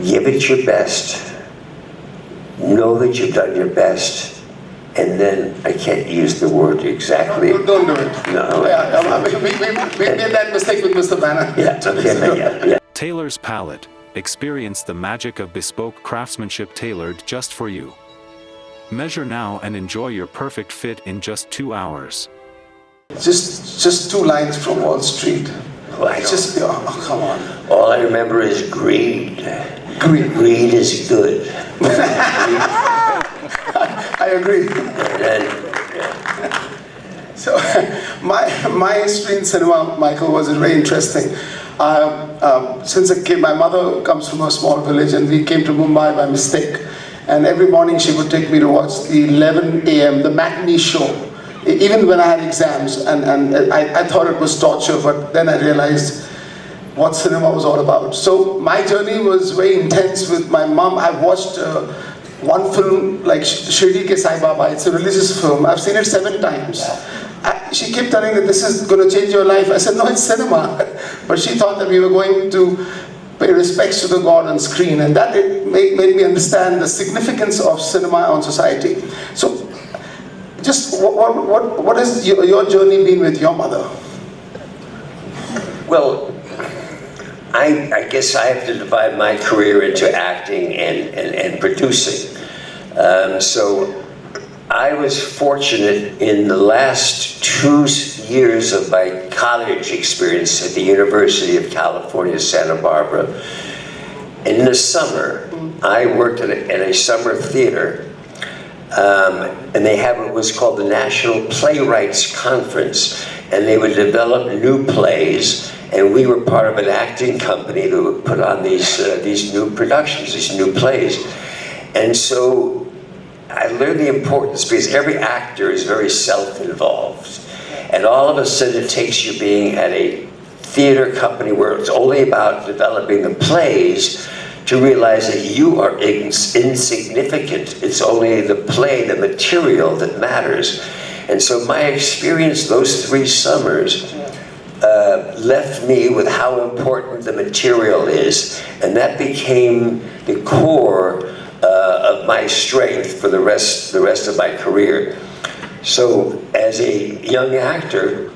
give it your best, know that you've done your best, and then I can't use the word exactly. No, don't do it. No. Yeah, we made that mistake with Mr. Banner. Yeah, okay, yeah. Tailor's Palette. Experience the magic of bespoke craftsmanship tailored just for you. Measure now and enjoy your perfect fit in just 2 hours. Just 2 lines from Wall Street. Well, Oh, come on. all I remember is greed. Greed. Greed is good. I agree. And So my history in cinema, Michael, was very interesting. Since my mother comes from a small village, and we came to Mumbai by mistake. And every morning she would take me to watch the 11 a.m., the matinee show, even when I had exams. And I thought it was torture, but then I realized what cinema was all about. So my journey was very intense with my mom. I watched one film like Shirdi Ke Sai Baba. It's a religious film. I've seen it 7 times. She kept telling that this is going to change your life. I said, no, it's cinema. But she thought that we were going to pay respects to the God on screen. And that made me understand the significance of cinema on society. So just what has your journey been with your mother? well, I guess I have to divide my career into acting and producing. So I was fortunate in the last 2 years of my college experience at the University of California, Santa Barbara. And in the summer, I worked at a summer theater, and they have what was called the National Playwrights Conference, and they would develop new plays, and we were part of an acting company that would put on these new productions, these new plays. And so I learned the importance, because every actor is very self-involved. And all of a sudden it takes you being at a theater company where it's only about developing the plays to realize that you are insignificant. It's only the play, the material that matters. And so my experience those 3 summers left me with how important the material is. And that became the core of my strength for the rest of my career. So as a young actor,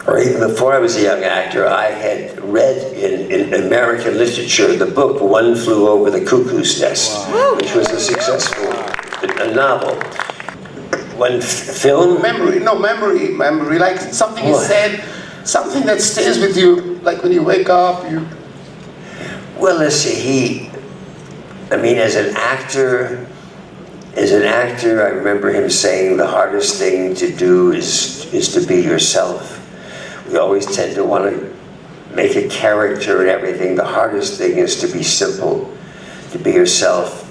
or even before I was a young actor, I had read in American literature the book One Flew Over the Cuckoo's Nest, which was a successful novel. One film? Memory, like something is said, something that stays with you, like when you wake up, Well, let's see, as an actor, I remember him saying the hardest thing to do is to be yourself. We always tend to want to make a character and everything. The hardest thing is to be simple, to be yourself.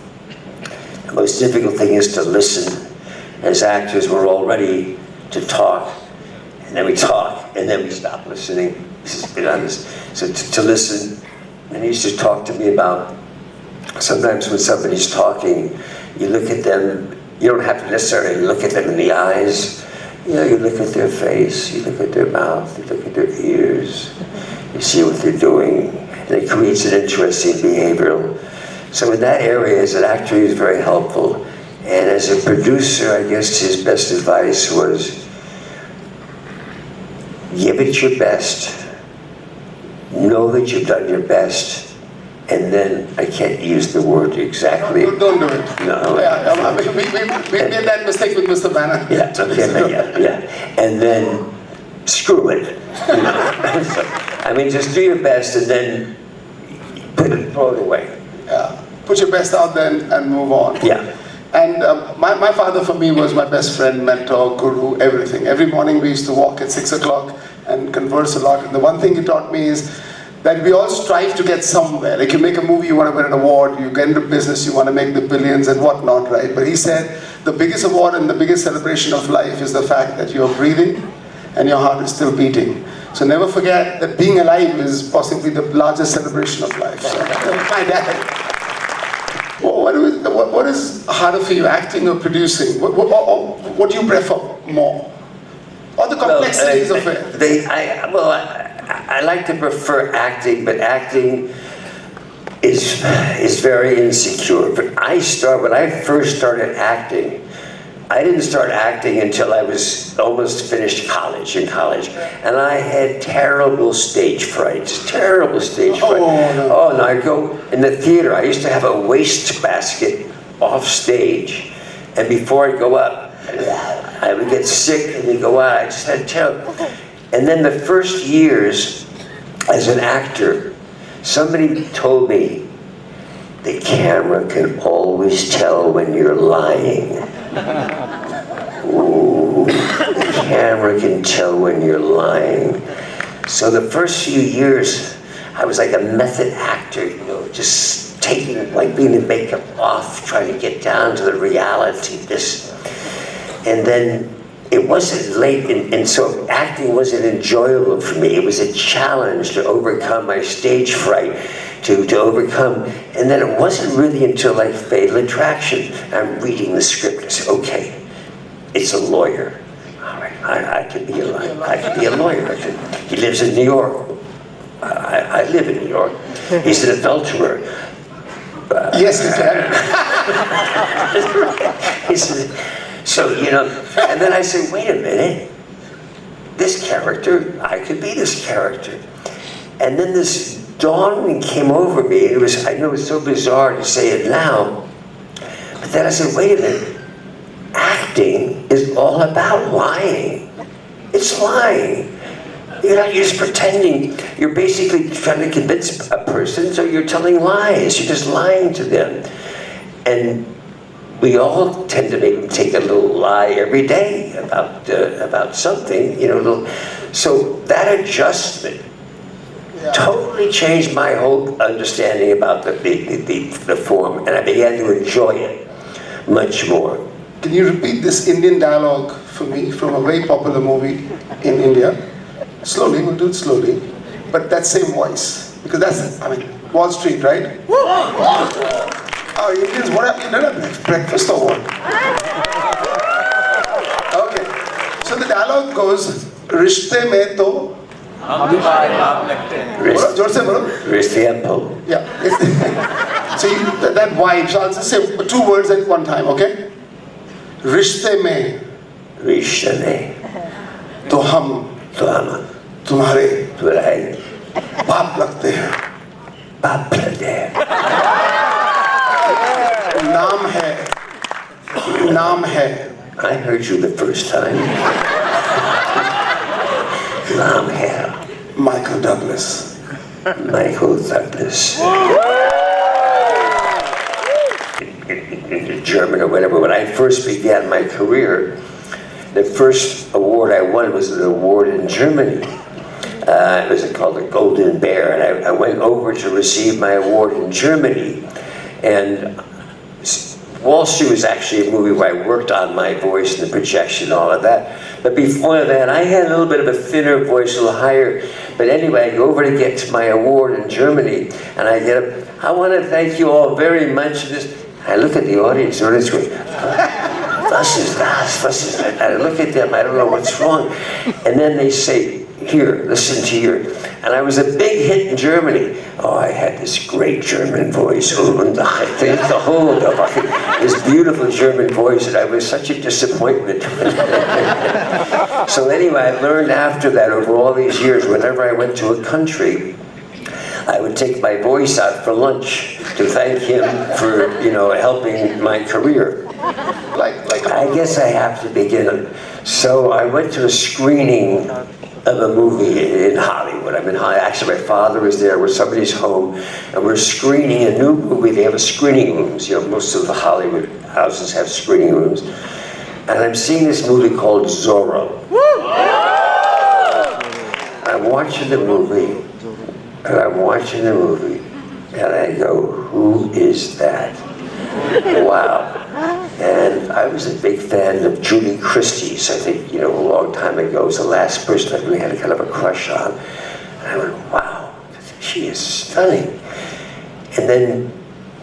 The most difficult thing is to listen. As actors, we're all ready to talk, and then we talk, and then we stop listening. So to listen, and he used to talk to me about, sometimes when somebody's talking, you look at them, you don't have to necessarily look at them in the eyes. You look at their face, you look at their mouth, you look at their ears, you see what they're doing, and it creates an interesting behavioral. So in that area, as an actor, he was very helpful. And as a producer, I guess his best advice was, give it your best, know that you've done your best, and then I can't use the word exactly. No, don't do it. No. Yeah, we made that mistake with Mr. Banner. Yeah, okay, yeah. And then screw it. Just do your best and then throw it away. Yeah. Put your best out there and move on. Yeah. And my father for me was my best friend, mentor, guru, everything. Every morning we used to walk at 6 o'clock and converse a lot. And the one thing he taught me is that we all strive to get somewhere. Like you make a movie, you want to win an award, you get into business, you want to make the billions and whatnot, right? But he said the biggest award and the biggest celebration of life is the fact that you're breathing and your heart is still beating. So never forget that being alive is possibly the largest celebration of life. So, my dad. What is harder for you, acting or producing? What do you prefer more? Or the complexities of it? I like to prefer acting, but acting is is very insecure. But when I first started acting, I didn't start acting until I was almost finished college, and I had terrible stage fright. Oh, and I'd go in the theater. I used to have a wastebasket off stage, and before I'd go up, I would get sick and then go out. I just had terrible. And then the first years as an actor, somebody told me, the camera can always tell when you're lying. Ooh, the camera can tell when you're lying. So the first few years, I was like a method actor, just being the makeup off, trying to get down to the reality of this. And then it wasn't late, and so acting wasn't enjoyable for me. It was a challenge to overcome my stage fright, to overcome. And then it wasn't really until like Fatal Attraction, I'm reading the script, I said, okay, it's a lawyer. All right, I could be a lawyer. He lives in New York. I live in New York. He's an adulterer. Yes, you can. He said, so, and then I said, wait a minute, this character, I could be this character. And then this dawning came over me. I know it's so bizarre to say it now, but then I said, wait a minute, acting is all about lying. It's lying. You're just pretending. You're basically trying to convince a person, so you're telling lies. You're just lying to them. And we all tend to maybe take a little lie every day about something, So that adjustment totally changed my whole understanding about the form, and I began to enjoy it much more. Can you repeat this Indian dialogue for me from a very popular movie in India? Slowly, we'll do it slowly, but that same voice, because that's, Wall Street, right? Oh, Indians, what have you done at breakfast or what? Okay, so the dialogue goes, Rishte mein to... जोर से बोलो. Yeah. So that vibe. So I'll just say 2 words at one time, okay? रिश्ते में तो हम तुम्हारे बाप लगते हैं. नाम है. I heard you the first time. Naam hai. Michael Douglas. In German or whatever, when I first began my career, the first award I won was an award in Germany. It was called the Golden Bear, and I went over to receive my award in Germany. And Wall Street was actually a movie where I worked on my voice and the projection and all of that. But before that, I had a little bit of a thinner voice, a little higher. But anyway, I go over to get my award in Germany, and I get up. I want to thank you all very much. I look at the audience, and it's going, was ist das? I look at them, I don't know what's wrong. And then they say, here, listen to your... And I was a big hit in Germany. Oh, I had this great German voice. This beautiful German voice, and I was such a disappointment. So anyway, I learned after that, over all these years, whenever I went to a country, I would take my voice out for lunch to thank him for, helping my career. I guess I have to begin. So I went to a screening of a movie in Hollywood. I'm in Hollywood. Actually, my father was there. We're somebody's home, and we're screening a new movie. They have screening rooms. Most of the Hollywood houses have screening rooms. And I'm seeing this movie called Zorro. I'm watching the movie, and I go, who is that? Wow. And I was a big fan of Julie Christie's. I think, a long time ago was the last person I really had a kind of a crush on. And I went, wow, she is stunning. And then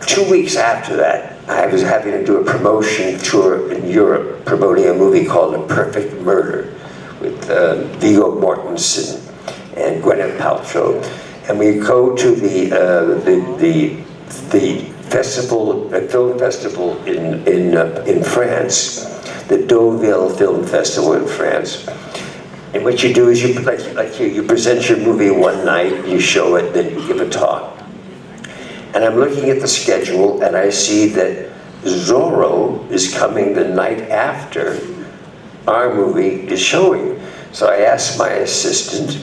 2 weeks after that, I was having to do a promotion tour in Europe, promoting a movie called A Perfect Murder with Viggo Mortensen and Gwyneth Paltrow. And we go to the film festival in France, the Deauville Film Festival in France. And what you do is you present your movie one night, you show it, then you give a talk. And I'm looking at the schedule and I see that Zorro is coming the night after our movie is showing. So I asked my assistant,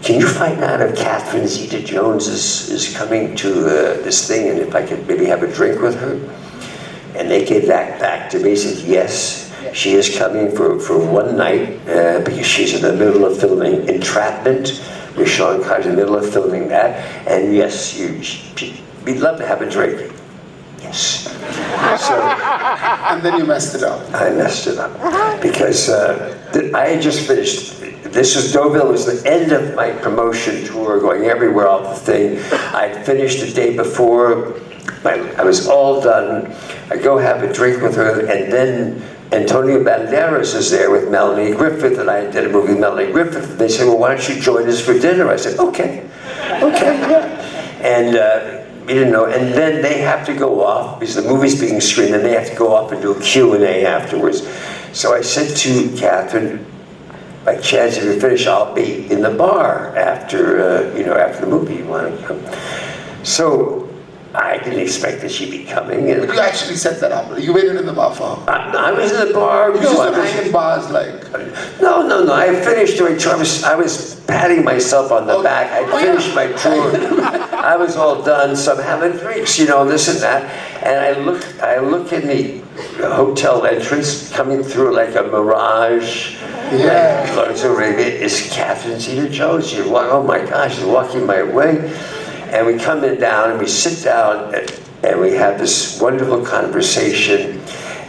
can you find out if Catherine Zeta-Jones is coming to this thing and if I could maybe have a drink with her? And they gave that back to me, said yes, she is coming for one night because she's in the middle of filming Entrapment. With Sean Connery in the middle of filming that, and yes, we'd love to have a drink. Yes. So, And then you messed it up. I messed it up because I had just finished. Deauville was the end of my promotion tour, going everywhere off the thing. I'd finished the day before. I was all done. I go have a drink with her, and then Antonio Banderas is there with Melanie Griffith, and I did a movie with Melanie Griffith. They said, well, why don't you join us for dinner? I said, okay, yeah. And we didn't know. And then they have to go off, because the movie's being screened, and they have to go off and do a Q&A afterwards. So I said to Catherine, by chance, if you finish, I'll be in the bar after, after the movie. You want to come? So I didn't expect that she'd be coming. And But you actually set that up. You waited in the bar for her. I was in the bar. You just don't hang in bars like... No. I finished my tour. I was patting myself on the back. I finished my tour. I was all done. So I'm having drinks, this and that. And I look in the hotel entrance, coming through like a mirage. Yeah. Like Lawrence Arabia is Catherine Zeta-Jones. She's oh my gosh, she's walking my way. And we come in down and we sit down and we have this wonderful conversation.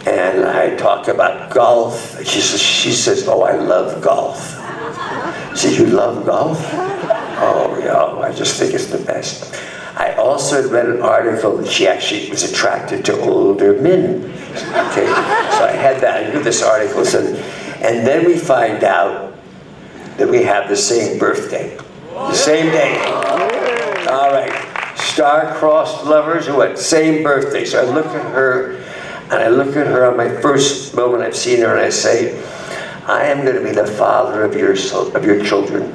And I talk about golf. She says, oh, I love golf. I said, you love golf? Oh, yeah, I just think it's the best. I also read an article that she actually was attracted to older men. Okay, so I had that. I knew this article. And then we find out that we have the same birthday, the same day. All right, star-crossed lovers who had same birthday. So I look at her, and I look at her on my first moment I've seen her, and I say, I am going to be the father of your children.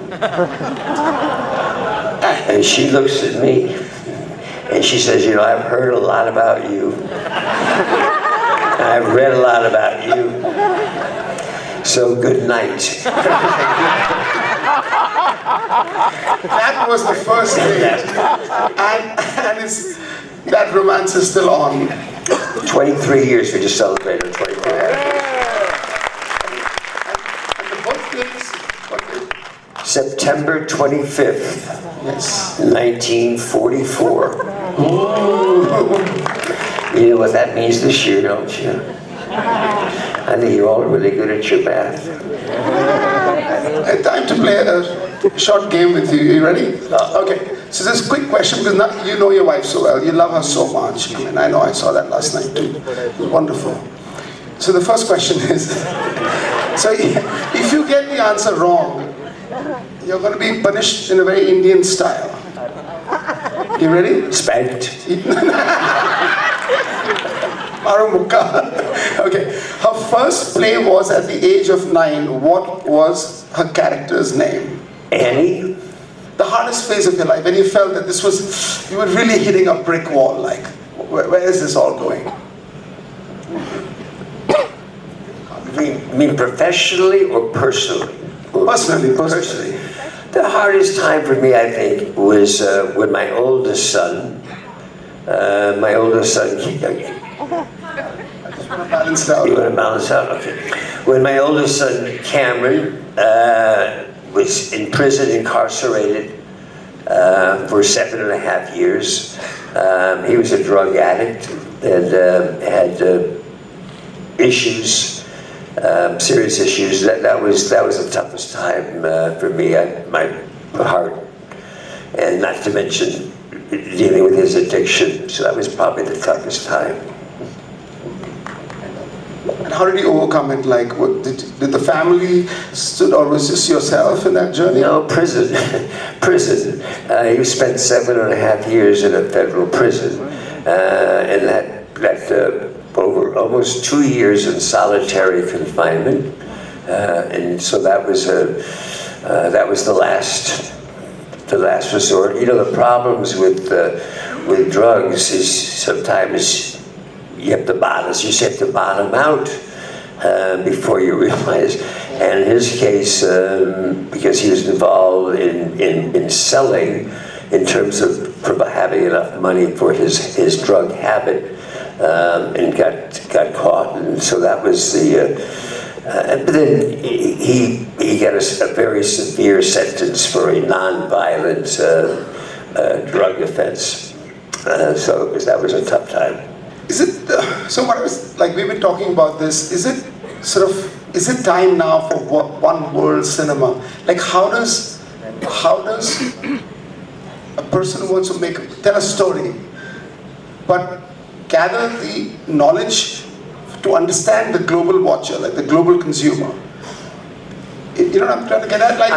And she looks at me, and she says, I've heard a lot about you. I've read a lot about you. So good night. That was the first date. And that romance is still on. 23 years, we just celebrated 23 years. And the birthdays, September 25th, yes. 1944. You know what that means this year, don't you? I think you're all really good at your math. Time to play a short game with you. You ready? Okay. So this quick question, because now you know your wife so well. You love her so much. I know I saw that last night too. It was wonderful. So the first question is, so if you get the answer wrong, you're going to be punished in a very Indian style. You ready? Spanked. Okay. Her first play was at the age of 9. What was her character's name? Annie? The hardest phase of your life, when you felt that this was, you were really hitting a brick wall, like, where is this all going? You mean professionally or personally? Personally. The hardest time for me, I think, was when my oldest son, Balanced out. You want to balance out? Okay. When my oldest son, Cameron, was in prison, incarcerated for 7.5 years. He was a drug addict and had issues, serious issues. That was the toughest time for me. My heart, and not to mention dealing with his addiction. So that was probably the toughest time. And how did you overcome it? Like, what, did the family stood, or was this yourself in that journey? No, prison. Prison. You spent 7.5 years in a federal prison, and that over almost 2 years in solitary confinement, and so that was the last resort. You know, the problems with drugs is sometimes you have to bottom out before you realize. And in his case, because he was involved in selling, in terms of having enough money for his drug habit, and got caught, and so that was the. But then he got a very severe sentence for a non-violent drug offense. So that was a tough time. Is it, so what I was, like, we've been talking about this, is it time now for one world cinema? Like, how does a person who wants to tell a story, but gather the knowledge to understand the global watcher, like the global consumer? You know what I'm trying to get at? Like,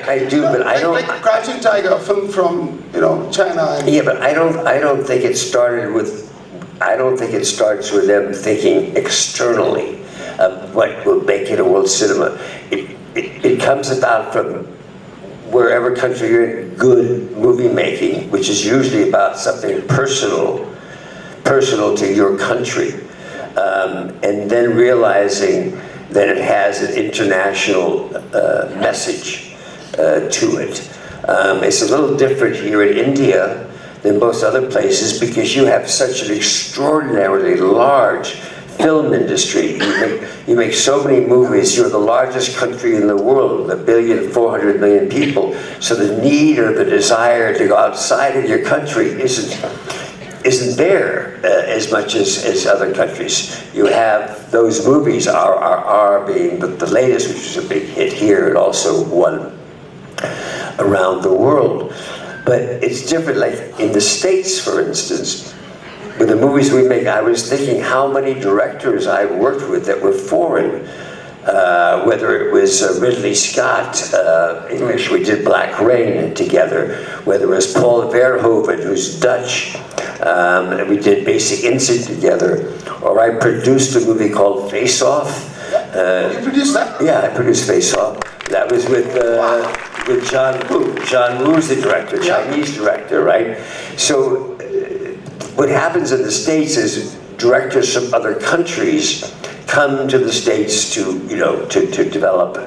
I do, but I don't. Like Crouching Tiger, a film from China. Yeah, but I don't think it started with. I don't think it starts with them thinking externally of what will make it a world cinema. It comes about from wherever country you're in, good movie making, which is usually about something personal to your country, and then realizing that it has an international message to it. It's a little different here in India than most other places because you have such an extraordinarily large film industry. You make so many movies. You're the largest country in the world, 1,400,000,000 people. So the need or the desire to go outside of your country isn't there as much as other countries. You have those movies are being the latest, which was a big hit here, and also won around the world. But it's different, like in the States, for instance, with the movies we make, I was thinking how many directors I worked with that were foreign, whether it was Ridley Scott, English, we did Black Rain together, whether it was Paul Verhoeven, who's Dutch, we did Basic Instinct together, or I produced a movie called Face Off. You produced that? Yeah, I produced Face Off. That was with John Woo. John Woo's the director, Chinese director, right? So what happens in the States is directors from other countries come to the States to develop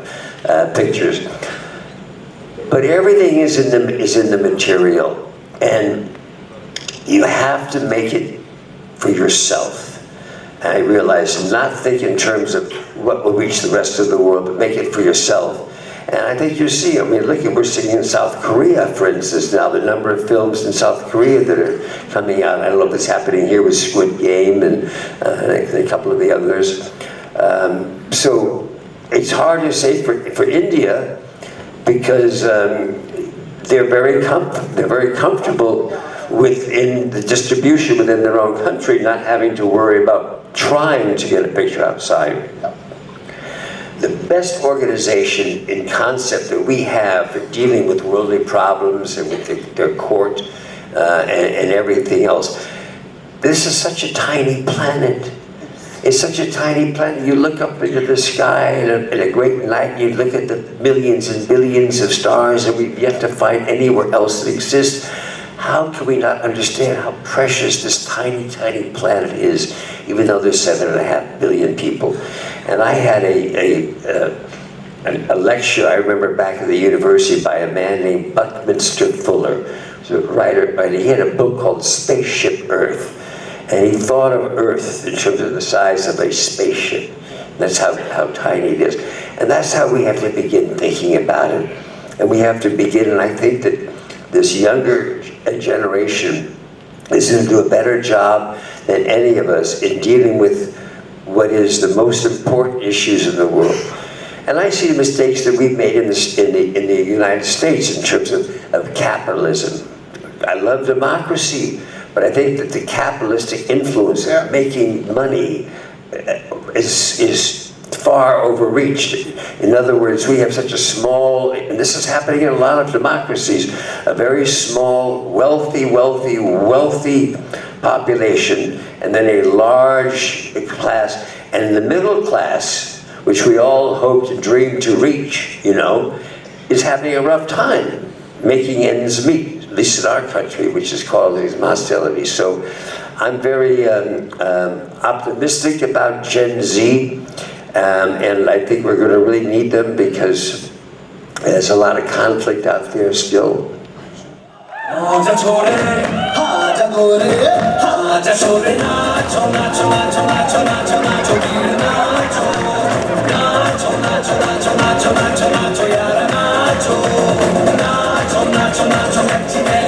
pictures. But everything is in the material, and you have to make it for yourself. And I realize, not think in terms of what will reach the rest of the world, but make it for yourself. And I think you see, we're seeing in South Korea, for instance, now the number of films in South Korea that are coming out. I don't know if it's happening here with Squid Game and a couple of the others. So it's hard to say for India because they're very comfortable within the distribution within their own country, not having to worry about trying to get a picture outside. The best organization in concept that we have for dealing with worldly problems and with their court and everything else. This is such a tiny planet. It's such a tiny planet. You look up into the sky in a great night, you look at the millions and billions of stars that we've yet to find anywhere else that exists. How can we not understand how precious this tiny, tiny planet is, even though there's 7.5 billion people? And I had a lecture, I remember back at the university, by a man named Buckminster Fuller. He was a writer, and he had a book called Spaceship Earth. And he thought of Earth in terms of the size of a spaceship. That's how tiny it is. And that's how we have to begin thinking about it. And we have to begin, and I think that this younger generation is going to do a better job than any of us in dealing with what is the most important issues in the world. And I see the mistakes that we've made in the United States in terms of capitalism. I love democracy, but I think that the capitalistic influence of making money is far overreached. In other words, we have such a small, and this is happening in a lot of democracies, a very small, wealthy population, and then a large class, and the middle class, which we all hope and dream to reach, is having a rough time making ends meet, at least in our country, which is called hostility. So I'm very optimistic about Gen Z, and I think we're going to really need them because there's a lot of conflict out there still. Nacho,